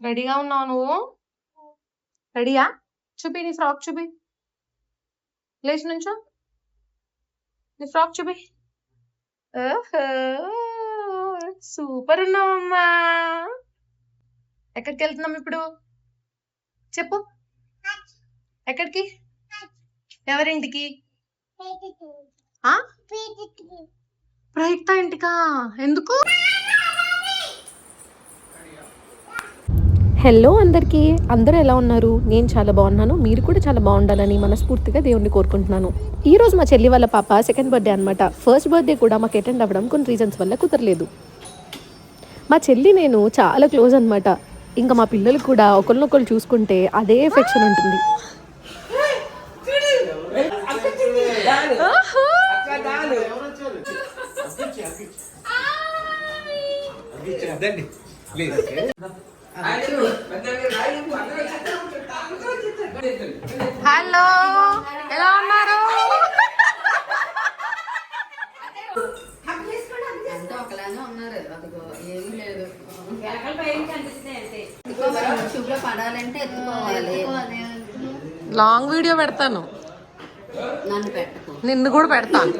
రెడీగా ఉన్నావు నువ్వు? రెడీయా? చూపి నీ ఫ్రాక్ చూపి. లేచి నుంచో. నీ ఫ్రాక్ చూపి. సూపర్ ఉన్నావమ్మా. ఎక్కడికి వెళ్తున్నాం ఇప్పుడు? చెప్పు. ఎక్కడికి? ఎవరింటికి? ప్రయుక్త ఇంటికా? ఎందుకు? హలో అందరికీ, అందరూ ఎలా ఉన్నారు? నేను చాలా బాగున్నాను. మీరు కూడా చాలా బాగుండాలని మనస్ఫూర్తిగా దేవుణ్ణి కోరుకుంటున్నాను. ఈ రోజు మా చెల్లి వాళ్ళ పాప సెకండ్ బర్త్డే అనమాట. ఫస్ట్ బర్త్డే కూడా మాకు అటెండ్ అవ్వడం కొన్ని రీజన్స్ వల్ల కుదరలేదు. మా చెల్లి నేను చాలా క్లోజ్ అనమాట. ఇంకా మా పిల్లలు కూడా ఒకరినొకరు చూసుకుంటే అదే ఎఫెక్షన్ ఉంటుంది. హలో, ఎలా ఉన్నారు? లాంగ్ వీడియో పెడతాను. నిన్ను కూడా పెడతాను.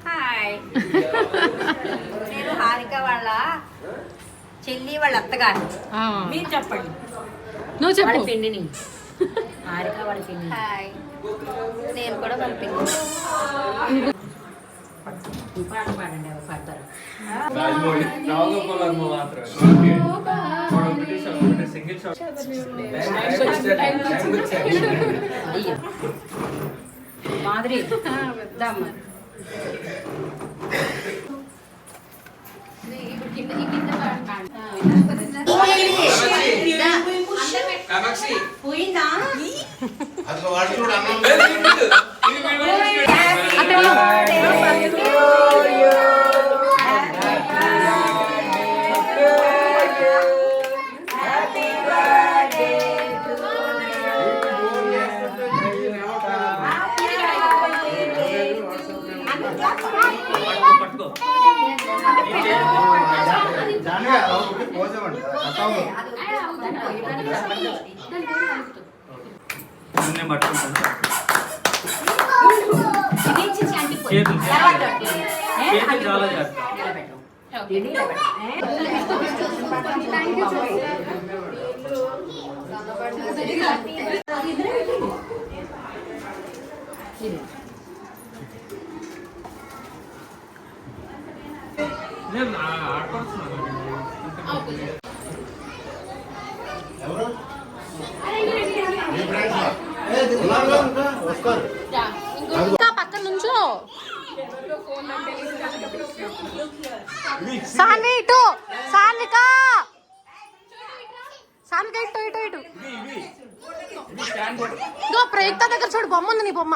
హాయ్, నేను హారిక వాళ్ళ చెల్లి వాళ్ళ అత్తగారు. మీరు చెప్పండి. నువ్వు చెప్పు. పిండిని హారిక వాళ్ళ పిండి. హాయ్, నేను కూడా వాళ్ళ పిండి. పాట పాడండి, ఎవరు పాడతారు? మాదిరి పోయిందా? పక్కన నుంచో. సాని ఇటు, సానిక సానిక ఇటు ఇటు ఇటు. ఇదో ప్రయుక్త దగ్గర చూడు, బొమ్మ ఉంది. నీ బొమ్మ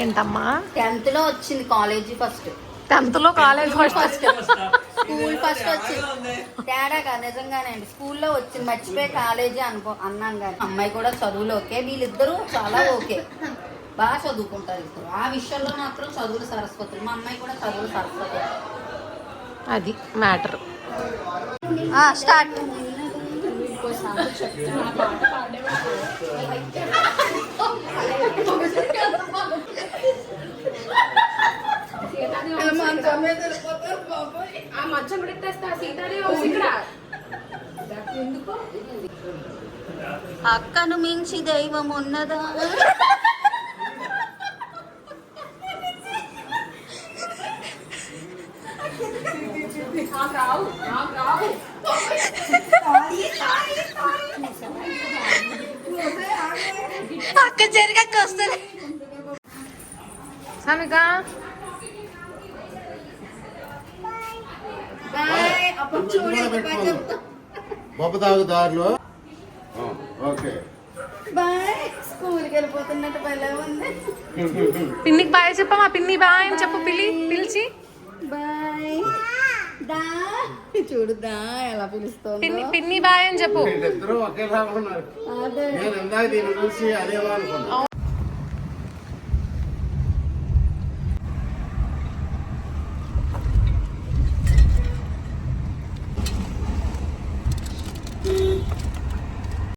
ఏంటమ్మా? 10th లో వచ్చింది కాలేజీ ఫస్ట్. 10th లో కాలేజ్ ఫస్ట్, స్కూల్ ఫస్ట్ వచ్చింది. తేడాగా నిజంగానే అండి, స్కూల్లో వచ్చింది. మర్చిపోయి కాలేజీ అన్నాను కానీ అమ్మాయి కూడా చదువులు ఓకే. వీళ్ళిద్దరూ చాలా ఓకే, బాగా చదువుకుంటారు ఇద్దరు. ఆ విషయంలో మాత్రం చదువులు సరస్వతులు. మా అమ్మాయి కూడా చదువులు సరస్వతి. అది మ్యాటర్. స్టార్ట్. అక్కను మించి దైవం ఉన్నదా? అక్క జరిగాక వస్తుంది. సనిక బొబ్బ తాగుతారులో. Okay, bye. స్కూల్కి వెళ్ళిపోతున్నట్టు భలే ఉంది. పిన్నికి బాయ్ చెప్పమా, పిన్ని బాయ్ అని చెప్పు, పిలిచి. బాయ్ దా, చూడుదా ఎలా పిలుస్తుంది. పిన్ని బాయ్ అని చెప్పు. ఇద్దరు ఒకేలా ఉన్నారు. అదే నేను ఇందాక దీన్ని చూసి అదే అనుకున్నాను.